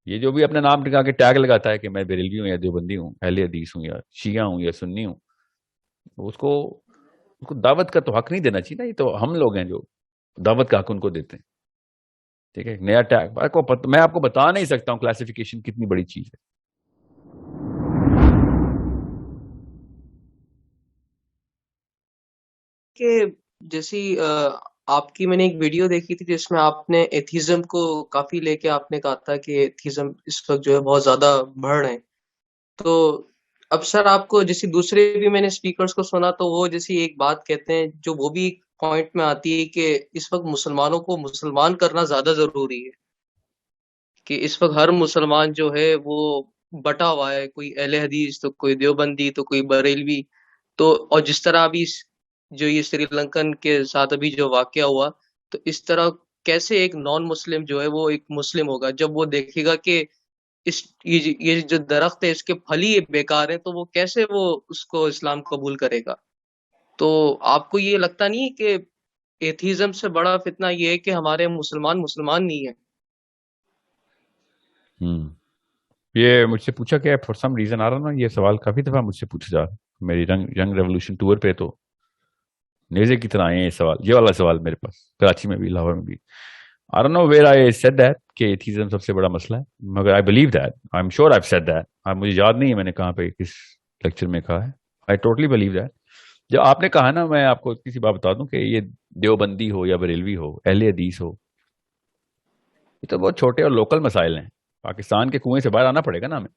یہ جو بھی اپنے نام ٹکا کے ٹیگ لگاتا ہے کہ میں بریلوی ہوں یا دیوبندی ہوں، اہل حدیث ہوں یا شیعہ ہوں یا سنی ہوں، اس کو دعوت کا تو حق نہیں دینا چاہیے نا. یہ تو ہم لوگ ہیں جو دعوت کا حق ان کو دیتے ہیں. ٹھیک ہے، نیا ٹیگ میں آپ کو بتا نہیں سکتا ہوں کلاسیفیکیشن کتنی بڑی چیز ہے. کہ جیسی آپ کی میں نے ایک ویڈیو دیکھی تھی جس میں آپ نے ایتھیزم کو کافی لے کے آپ نے کہا تھا کہ ایتھیزم اس وقت جو ہے بہت زیادہ بڑھ رہے ہیں. تو اب سر آپ کو جیسے دوسرے بھی میں نے اسپیکرز کو سنا تو وہ جیسی ایک بات کہتے ہیں جو وہ بھی ایک پوائنٹ میں آتی ہے کہ اس وقت مسلمانوں کو مسلمان کرنا زیادہ ضروری ہے، کہ اس وقت ہر مسلمان جو ہے وہ بٹا ہوا ہے، کوئی اہل حدیث تو کوئی دیوبندی تو کوئی بریلوی. تو اور جس طرح ابھی جو یہ سری لنکن کے ساتھ ابھی جو واقعہ ہوا، تو اس طرح کیسے ایک نان مسلم جو ہے وہ ایک مسلم ہوگا جب وہ دیکھے گا کہ یہ جو درخت ہے اس کے پھل ہی بیکار ہیں، تو وہ کیسے وہ اس کو اسلام قبول کرے گا؟ تو آپ کو یہ لگتا نہیں ہے کہ ایتھیزم سے بڑا فتنہ یہ ہے کہ ہمارے مسلمان مسلمان نہیں ہیں؟ یہ مجھ سے پوچھا کہ فار سم ریزن آ رہا نا، یہ سوال کافی دفعہ مجھ سے پوچھا جا رہا ہے میری ینگ ریولوشن ٹور پہ. تو نیزے کی طرح آئے ہیں یہ سوال، یہ والا سوال میرے پاس کراچی میں بھی، لاہور میں بھی. I don't know where I said that کہ ایتھیزم سب سے بڑا مسئلہ ہے، مگر I believe that. I'm sure I've said that. مجھے یاد نہیں ہے میں نے کہاں پہ کس لیکچر میں کہا ہے. I totally believe that. جو آپ نے کہا نا، میں آپ کو کسی بات بتا دوں کہ یہ دیوبندی ہو یا بریلوی ہو، اہل حدیث ہو، یہ تو بہت چھوٹے اور لوکل مسائل ہیں. پاکستان کے کنویں سے باہر آنا پڑے گا نا ہمیں.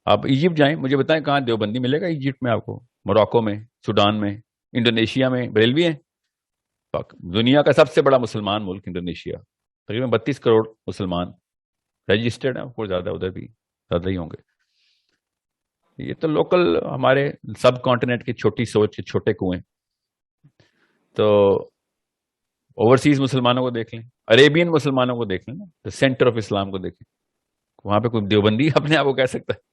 آپ ایجپٹ جائیں، مجھے بتائیں کہاں دیوبندی ملے گا ایجپٹ میں آپ کو، موراکو میں، سوڈان میں، انڈونیشیا میں بریلوی ہیں. دنیا کا سب سے بڑا مسلمان ملک انڈونیشیا، تقریباً 32 کروڑ مسلمان رجسٹرڈ ہیں. کو زیادہ ادھر بھی زیادہ ہی ہوں گے. یہ تو لوکل ہمارے سب کانٹیننٹ کی چھوٹی سوچ کے چھوٹے کنویں. تو اوورسیز مسلمانوں کو دیکھ لیں، عربین مسلمانوں کو دیکھ لیں نا، سینٹر آف اسلام کو دیکھیں، وہاں پہ کوئی دیوبندی اپنے آپ کو کہہ سکتا ہے؟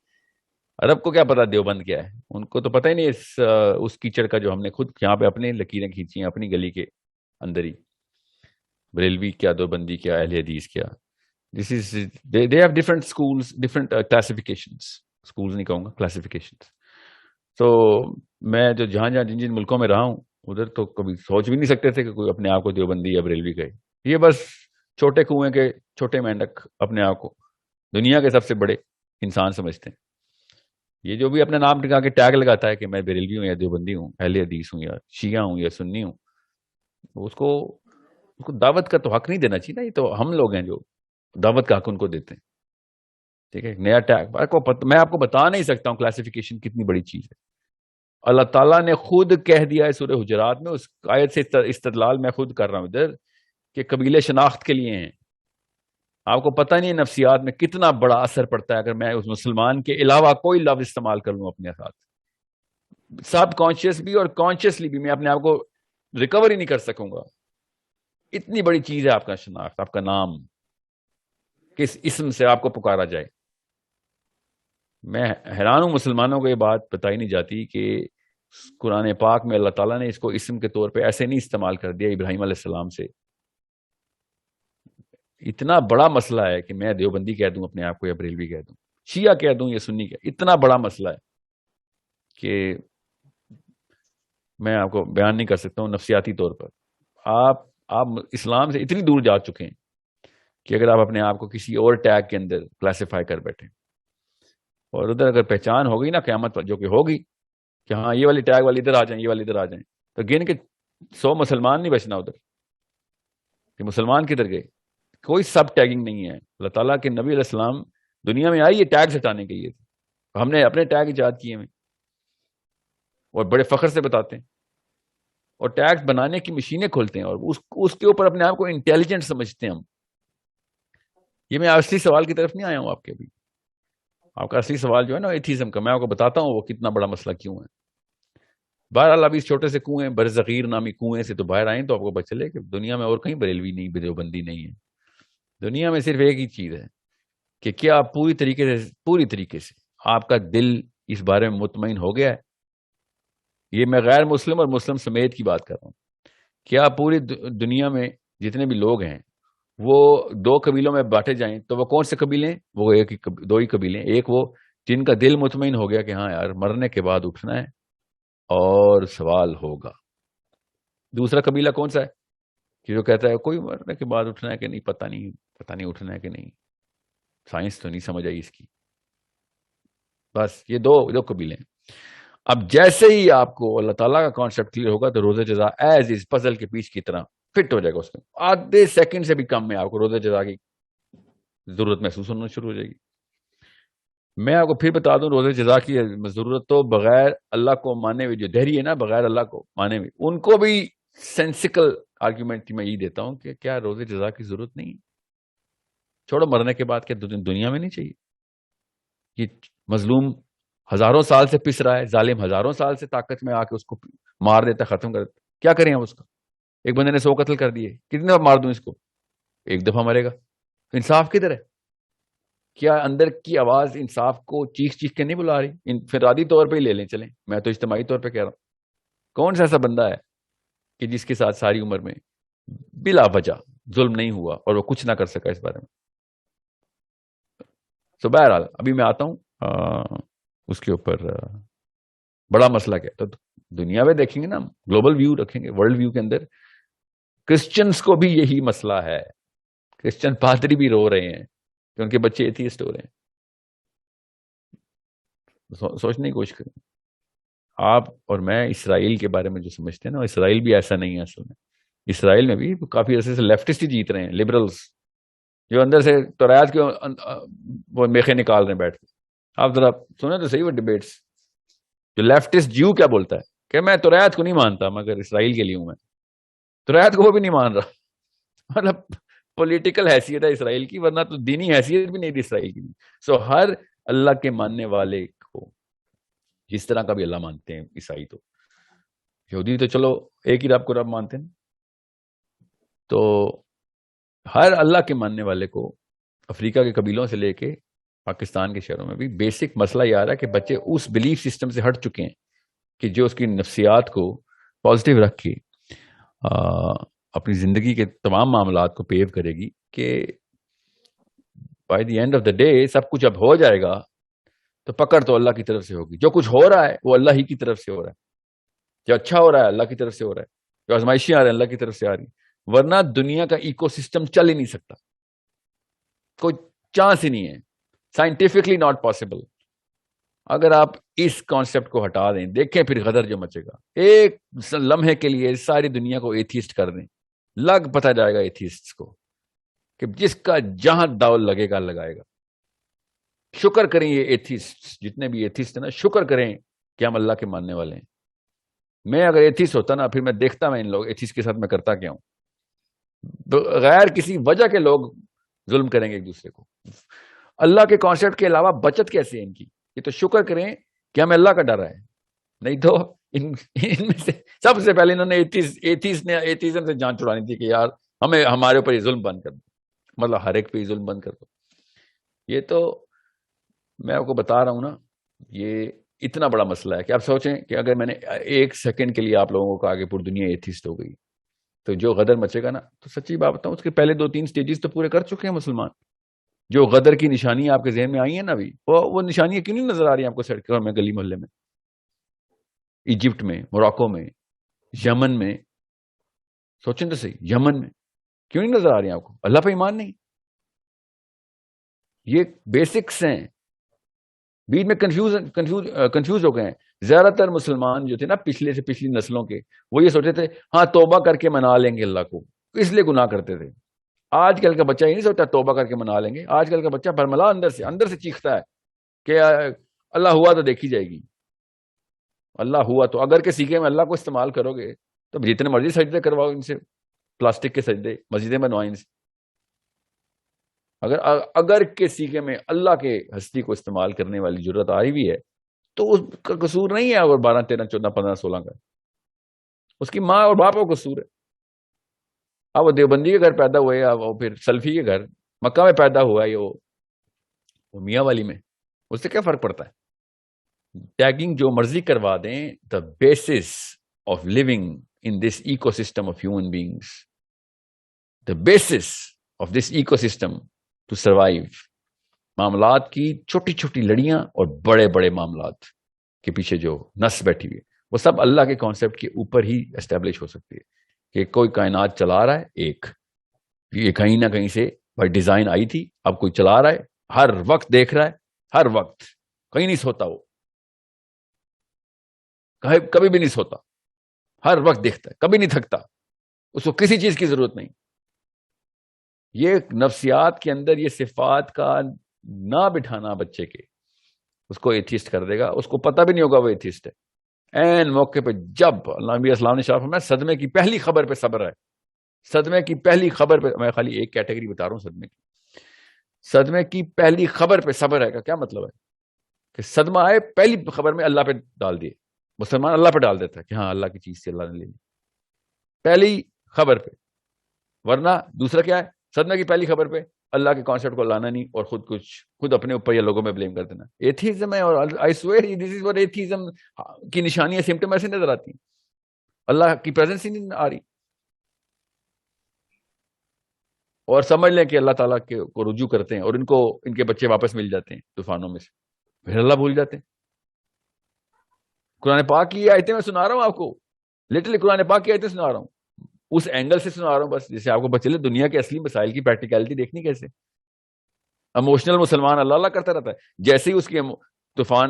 عرب کو کیا پتا دیوبند کیا ہے؟ ان کو تو پتہ ہی نہیں اس کیچڑ کا جو ہم نے خود یہاں پہ اپنی لکیریں کھینچی ہیں اپنی گلی کے اندر ہی. بریلوی کیا، دیوبندی کیا، اہل حدیث کیا. This is they have different schools, different classifications. Schools نہیں کہوں گا، کلاسیفیکیشنس. تو میں جو جہاں جہاں جن جن ملکوں میں رہا ہوں ادھر تو کبھی سوچ بھی نہیں سکتے تھے کہ کوئی اپنے آپ کو دیوبندی یا بریلوی کہے. یہ بس چھوٹے کنویں کے چھوٹے مینڈک اپنے آپ کو دنیا کے سب سے بڑے انسان سمجھتے ہیں. یہ جو بھی اپنے نام ٹکا کے ٹیگ لگاتا ہے کہ میں بریلوی ہوں یا دیوبندی ہوں، اہل حدیث ہوں یا شیعہ ہوں یا سنی ہوں، اس کو دعوت کا تو حق نہیں دینا چاہیے نا. یہ تو ہم لوگ ہیں جو دعوت کا حق ان کو دیتے ہیں. ٹھیک ہے، نیا ٹیگ میں آپ کو بتا نہیں سکتا ہوں کلاسیفیکیشن کتنی بڑی چیز ہے. اللہ تعالیٰ نے خود کہہ دیا ہے سورہ حجرات میں، اس آیت سے استدلال میں خود کر رہا ہوں ادھر، کہ قبیلے شناخت کے لیے ہیں. آپ کو پتہ نہیں نفسیات میں کتنا بڑا اثر پڑتا ہے اگر میں اس مسلمان کے علاوہ کوئی لفظ استعمال کر لوں اپنے ساتھ. سب کانشیس بھی اور کانشیسلی بھی میں اپنے آپ کو ریکور ہی نہیں کر سکوں گا. اتنی بڑی چیز ہے آپ کا شناخت، آپ کا نام، کس اسم سے آپ کو پکارا جائے. میں حیران ہوں مسلمانوں کو یہ بات بتائی نہیں جاتی کہ قرآن پاک میں اللہ تعالیٰ نے اس کو اسم کے طور پہ ایسے نہیں استعمال کر دیا ابراہیم علیہ السلام سے. اتنا بڑا مسئلہ ہے کہ میں دیوبندی کہہ دوں اپنے آپ کو یا بریلوی کہہ دوں، شیعہ کہہ دوں یا سنی کہہ، اتنا بڑا مسئلہ ہے کہ میں آپ کو بیان نہیں کر سکتا ہوں نفسیاتی طور پر. آپ اسلام سے اتنی دور جا چکے ہیں کہ اگر آپ اپنے آپ کو کسی اور ٹیگ کے اندر کلاسیفائی کر بیٹھیں اور ادھر اگر پہچان ہو گئی نا قیامت پر، جو کہ ہوگی کہ ہاں یہ والی ٹیگ والی ادھر آ جائیں، یہ والی ادھر آ جائیں، تو گن کے 100 مسلمان نہیں بچنا ادھر کہ مسلمان کدھر گئے. کوئی سب ٹیگنگ نہیں ہے. اللہ تعالیٰ کے نبی علیہ السلام دنیا میں آئی یہ ٹیگ ہٹانے کے لیے تھے. ہم نے اپنے ٹیگ ایجاد کیے ہیں اور بڑے فخر سے بتاتے ہیں، اور ٹیگ بنانے کی مشینیں کھولتے ہیں اور اس کے اوپر اپنے آپ کو انٹیلیجنٹ سمجھتے ہیں ہم. یہ میں اصلی سوال کی طرف نہیں آیا ہوں آپ کے. بھی آپ کا اصلی سوال جو ہے نا ایتھیزم کا، میں آپ کو بتاتا ہوں وہ کتنا بڑا مسئلہ کیوں ہے. بہرحال ابھی اس چھوٹے سے کنویں، برصغیر نامی کنویں سے تو باہر آئیں تو آپ کو پتہ چلے کہ دنیا میں اور کہیں بریلوی نہیں، دیوبندی نہیں ہے. دنیا میں صرف ایک ہی چیز ہے کہ کیا پوری طریقے سے آپ کا دل اس بارے میں مطمئن ہو گیا ہے. یہ میں غیر مسلم اور مسلم سمیت کی بات کر رہا ہوں. کیا پوری دنیا میں جتنے بھی لوگ ہیں وہ دو قبیلوں میں بانٹے جائیں تو وہ کون سے قبیلے ہیں؟ وہ ایک ہی دو ہی قبیلے ہیں. ایک وہ جن کا دل مطمئن ہو گیا کہ ہاں یار مرنے کے بعد اٹھنا ہے اور سوال ہوگا. دوسرا قبیلہ کون سا ہے کہ جو کہتا ہے کوئی مرنے کے بعد اٹھنا ہے کہ نہیں, پتہ نہیں اٹھنا ہے کہ نہیں, سائنس تو نہیں سمجھ آئی اس کی. بس یہ دو قبیلے ہیں. اب جیسے ہی آپ کو اللہ تعالیٰ کا کانسیپٹ کلیئر ہوگا تو روزہ جزا ایز از پزل کے پیچ کی طرح فٹ ہو جائے گا. اس میں آدھے سیکنڈ سے بھی کم میں آپ کو روزہ جزا کی ضرورت محسوس ہونا شروع ہو جائے گی. میں آپ کو پھر بتا دوں, روزہ جزا کی ضرورت تو بغیر اللہ کو ماننے ہوئے جو دہری ہے نا, بغیر اللہ کو ماننے ہوئے ان کو بھی سینسیکل آرگیومنٹ میں یہ دیتا ہوں کہ کیا روزہ جزا کی ضرورت نہیں ہے. چھوڑو مرنے کے بعد کیا دنیا میں نہیں چاہیے؟ یہ مظلوم ہزاروں سال سے پس رہا ہے, ظالم ہزاروں سال سے طاقت میں آ کے اس کو مار دیتا, ختم کر دیتا. کیا کریں ہم اس کا؟ ایک بندے نے 100 قتل کر دیے, کتنی دفعہ مار دوں اس کو؟ ایک دفعہ مرے گا. انصاف کدھر ہے؟ کیا اندر کی آواز انصاف کو چیخ کے نہیں بلا رہی؟ انفرادی طور پہ ہی لے لیں, چلیں, میں تو اجتماعی طور پہ کہہ رہا ہوں. کون سا ایسا بندہ ہے کہ جس کے ساتھ ساری عمر میں بلا وجہ ظلم نہیں ہوا اور وہ کچھ نہ کر سکا اس بارے میں؟ سو بہرحال ابھی میں آتا ہوں اس کے اوپر. بڑا مسئلہ کیا, تو دنیا میں دیکھیں گے نا, گلوبل ویو رکھیں گے, ورلڈ ویو کے اندر کرسچنز کو بھی یہی مسئلہ ہے. کرسچن پادری بھی رو رہے ہیں کہ ان کے بچے ایتھیسٹ ہو رہے ہیں. سوچنے کی کوشش کریں. آپ اور میں اسرائیل کے بارے میں جو سمجھتے ہیں نا, اسرائیل بھی ایسا نہیں ہے اصل میں. اسرائیل میں بھی کافی عرصے سے لیفٹسٹ ہی جیت رہے ہیں, لبرلز, جو اندر سے توریات کے وہ میخے نکال رہے ہیں بیٹھ کے. آپ ذرا سنیں تو صحیح وہ ڈیبیٹس. جو لیفٹسٹ جیو کیا بولتا ہے کہ میں توریات کو نہیں مانتا مگر اسرائیل کے لیے ہوں. میں توریات کو وہ بھی نہیں مان رہا. مطلب پولیٹیکل حیثیت ہے اسرائیل کی, ورنہ تو دینی حیثیت بھی نہیں تھی اسرائیل کی. سو ہر اللہ کے ماننے والے کو جس طرح کا بھی اللہ مانتے ہیں, عیسائی تو, یہودی تو چلو ایک ہی رب کو رب مانتے ہیں, تو ہر اللہ کے ماننے والے کو افریقہ کے قبیلوں سے لے کے پاکستان کے شہروں میں بھی بیسک مسئلہ یہ آ رہا ہے کہ بچے اس بلیف سسٹم سے ہٹ چکے ہیں کہ جو اس کی نفسیات کو پازیٹیو رکھ کے اپنی زندگی کے تمام معاملات کو پیو کرے گی کہ by the end of the day سب کچھ اب ہو جائے گا تو پکڑ تو اللہ کی طرف سے ہوگی. جو کچھ ہو رہا ہے وہ اللہ ہی کی طرف سے ہو رہا ہے. جو اچھا ہو رہا ہے اللہ کی طرف سے ہو رہا ہے. جو آزمائشیں آ رہی ہیں اللہ کی طرف سے آ رہی ہیں, ورنہ دنیا کا ایکو سسٹم چل ہی نہیں سکتا. کوئی چانس ہی نہیں ہے, سائنٹیفکلی ناٹ پاسبل. اگر آپ اس کانسیپٹ کو ہٹا دیں, دیکھیں پھر غدر جو مچے گا. ایک لمحے کے لیے ساری دنیا کو ایتھیسٹ کر دیں, لگ پتہ جائے گا ایتھیسٹ کو کہ جس کا جہاں داؤ لگے گا لگائے گا. شکر کریں یہ ایتھیسٹ, جتنے بھی ایتھیسٹ ہیں نا, شکر کریں کہ ہم اللہ کے ماننے والے ہیں. میں اگر ایتھیسٹ ہوتا نا, پھر میں دیکھتا میں ان لوگ ایتھیسٹ کے ساتھ میں کرتا کیا ہوں. غیر کسی وجہ کے لوگ ظلم کریں گے ایک دوسرے کو. اللہ کے کانسیپٹ کے علاوہ بچت کیسے ہے ان کی؟ یہ تو شکر کریں کہ ہمیں اللہ کا ڈر ہے, نہیں تو ان میں سے سب سے پہلے انہوں نے ایتھیزم سے جان چھڑانی تھی کہ یار ہمیں ہمارے اوپر یہ ظلم بند کر دو, مطلب ہر ایک پہ یہ ظلم بند کر دو. یہ تو میں آپ کو بتا رہا ہوں نا, یہ اتنا بڑا مسئلہ ہے کہ آپ سوچیں کہ اگر میں نے ایک سیکنڈ کے لیے آپ لوگوں کو کہا کہ پوری دنیا ایتھیسٹ ہو گئی تو جو غدر مچے گا نا, تو سچی بات بتاؤں اس کے پہلے 2-3 سٹیجز تو پورے کر چکے ہیں مسلمان. جو غدر کی نشانیاں آپ کے ذہن میں آئی ہیں نا ابھی, وہ نشانیاں کیوں نہیں نظر آ رہی ہیں آپ کو سڑکوں میں, گلی محلے میں, ایجپٹ میں, موراکو میں, یمن میں؟ سوچیں تو صحیح, یمن میں کیوں نہیں نظر آ رہی ہیں آپ کو؟ اللہ پہ ایمان نہیں. یہ بیسکس ہیں. بیچ میں کنفیوز ہو گئے ہیں. زیادہ تر مسلمان جو تھے نا پچھلی نسلوں کے, وہ یہ سوچتے تھے ہاں توبہ کر کے منا لیں گے اللہ کو, اس لیے گناہ کرتے تھے. آج کل کا بچہ یہ نہیں سوچتا توبہ کر کے منا لیں گے. آج کل کا بچہ برملا اندر سے چیختا ہے کہ اللہ ہوا تو دیکھی جائے گی, اللہ ہوا تو. اگر کے سیکھے میں اللہ کو استعمال کرو گے تو جتنے مرضی سجدے کرواؤ ان سے, پلاسٹک کے سجدے, مسجدیں بنوائیں ان سے. اگر کے سیکھے میں اللہ کے ہستی کو استعمال کرنے والی ضرورت آئی ہوئی ہے تو اس کا قصور نہیں ہے. اور 12, 13, 14, 15, 16 کا اس کی ماں اور باپ کا قصور ہے. اب وہ دیوبندی کے گھر پیدا ہوئے, اب وہ پھر سلفی کے گھر مکہ میں پیدا ہوا ہے, وہ میاں والی میں, اس سے کیا فرق پڑتا ہے؟ ٹیگنگ جو مرضی کروا دیں, the basis of living in this ecosystem of human beings, the basis of this ecosystem to survive. معاملات کی چھوٹی چھوٹی لڑیاں اور بڑے بڑے معاملات کے پیچھے جو نس بیٹھی ہوئی ہے وہ سب اللہ کے کانسیپٹ کے اوپر ہی اسٹیبلش ہو سکتی ہے کہ کوئی کائنات چلا رہا ہے ایک، یہ کہیں نہ کہیں سے بائی ڈیزائن آئی تھی، اب کوئی چلا رہا ہے، ہر وقت دیکھ رہا ہے، ہر وقت کہیں نہیں سوتا، وہ کبھی بھی نہیں سوتا، ہر وقت دیکھتا ہے، کبھی نہیں تھکتا، اس کو کسی چیز کی ضرورت نہیں. یہ نفسیات کے اندر یہ صفات کا نہ بٹھانا بچے کے اس کو ایتھیسٹ کر دے گا. اس کو پتہ بھی نہیں ہوگا وہ ایتھیسٹ ہے. این موقع پہ جب اللہ نبی اسلام نے شاف میں صدمے کی پہلی خبر پہ صبر ہے، صدمے کی پہلی خبر پہ، میں خالی ایک کیٹیگری بتا رہا ہوں صدمے کی، صدمے کی پہلی خبر پہ صبر ہے کا کیا مطلب ہے کہ صدمہ آئے پہلی خبر میں اللہ پہ ڈال دیے. مسلمان اللہ پہ ڈال دیتا ہے کہ ہاں اللہ کی چیز سے اللہ نے لے لی پہلی خبر پہ. ورنہ دوسرا کیا ہے، صدمے کی پہلی خبر پہ اللہ کے کانسیپٹ کو لانا نہیں اور خود اپنے اوپر یا لوگوں میں بلیم کر دینا. ایتھیزم ہے، اور I swear this is what atheism کی نشانیاں سمٹم ایسے نظر آتی ہیں، اللہ کی پریزنس ہی نہیں آ رہی. اور سمجھ لیں کہ اللہ تعالیٰ کو رجوع کرتے ہیں اور ان کے بچے واپس مل جاتے ہیں طوفانوں میں سے، پھر اللہ بھول جاتے ہیں. قرآن پاک کی آیتیں میں سنا رہا ہوں آپ کو، لٹرلی قرآن پاک کی آیتیں سنا رہا ہوں، اس اینگل سے سنا رہا ہوں بس جیسے آپ کو پتہ چلے دنیا کے اصلی مسائل کی پریکٹیکلٹی دیکھنی کیسے. اموشنل مسلمان اللہ اللہ کرتا رہتا ہے، جیسے ہی اس کی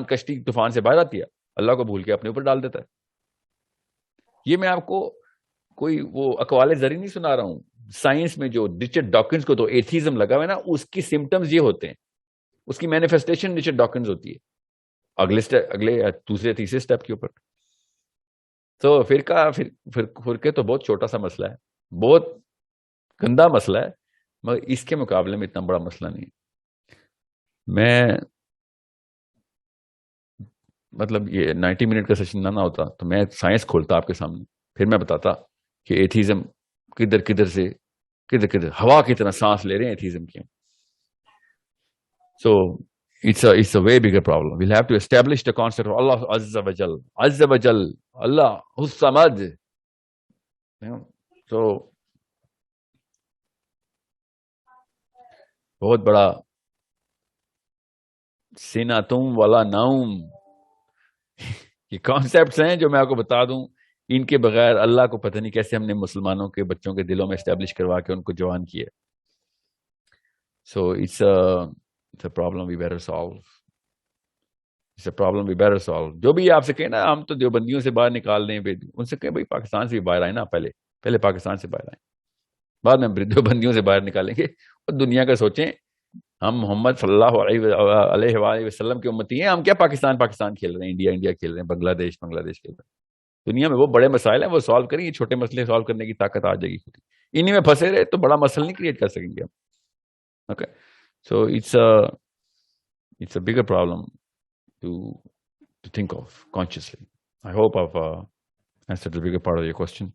کشتی طوفان سے باہر آتی ہے اللہ کو بھول کے اپنے اوپر ڈال دیتا ہے. یہ میں آپ کو کوئی وہ اقوال زری نہیں سنا رہا ہوں. سائنس میں جو رچرڈ ڈاکنز کو تو ایتھیزم لگا ہوا ہے نا، اس کی سمٹمز یہ ہوتے ہیں، اس کی مینیفیسٹیشن رچرڈ ڈاکنز ہوتی ہے اگلے دوسرے تیسرے سٹیپ کے اوپر. تو فرقے تو بہت چھوٹا سا مسئلہ ہے، بہت گندا مسئلہ ہے، مگر اس کے مقابلے میں اتنا بڑا مسئلہ نہیں ہے. میں مطلب یہ 90 منٹ کا سیشن نہ ہوتا تو میں سائنس کھولتا آپ کے سامنے، پھر میں بتاتا کہ ایتھیزم کدھر ہوا کی طرح سانس لے رہے ہیں ایتھیزم کی. سو it's a way bigger problem. We'll have to establish the concept of Allah Azza wa Jal, Allah Hus-Samad. So بہت بڑا سیناتم والا نوم، یہ کانسیپٹس ہیں جو میں آپ کو بتا دوں، ان کے بغیر اللہ کو پتہ نہیں کیسے ہم نے مسلمانوں کے بچوں کے دلوں میں اسٹیبلش کروا کے ان کو جوان کیا. So it's a problem we better solve. It's a problem we better solve. جو بھی آپ سے کہیں نا ہم تو دیوبندیوں سے باہر نکال دیں، ان سے کہیں بھائی پاکستان سے بھی باہر آئے نا، پہلے پاکستان سے باہر آئیں، بعد میں دیوبندیوں سے باہر نکالیں گے. اور دنیا کا سوچیں، ہم محمد صلی اللہ علیہ وآلہ وسلم کی امتی ہیں، ہم کیا پاکستان کھیل رہے ہیں، انڈیا کھیل رہے ہیں، بنگلہ دیش کھیل رہے ہیں. دنیا میں وہ بڑے مسائل ہیں، وہ سالو کریں گے، چھوٹے مسئلے سالو کرنے کی طاقت آ جائے گی خود ہی. انہی میں پھنسے رہے تو بڑا مسئلہ نہیں کریٹ کر سکیں گے ہم. Okay, so it's a bigger problem to think of consciously. I hope I've answered the bigger part of your question.